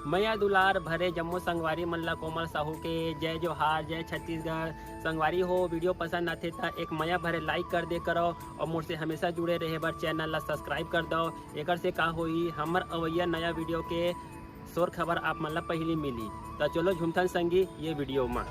मैया दुलार भरे जम्मू संगवारी मल्ला कोमल साहू के जय जोहार, जय छत्तीसगढ़। संगवारी हो वीडियो पसंद आते था एक मैया भरे लाइक कर दे करो और मुझसे हमेशा जुड़े रहे बर चैनल ला सब्सक्राइब कर दो। एक से का होई हमर अवैया नया वीडियो के शोर खबर आप मन ला पहली मिली। तो चलो झुमथन संगी ये वीडियो में।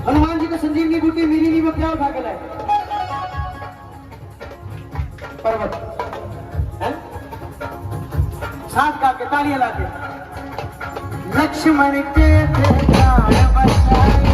हनुमान जी को संजीवनी बूटी मेरी नी में क्या उठा के लाए? पर्वत है साथ का के तालियां लाके लक्ष्मण के थे प्राण बचाए।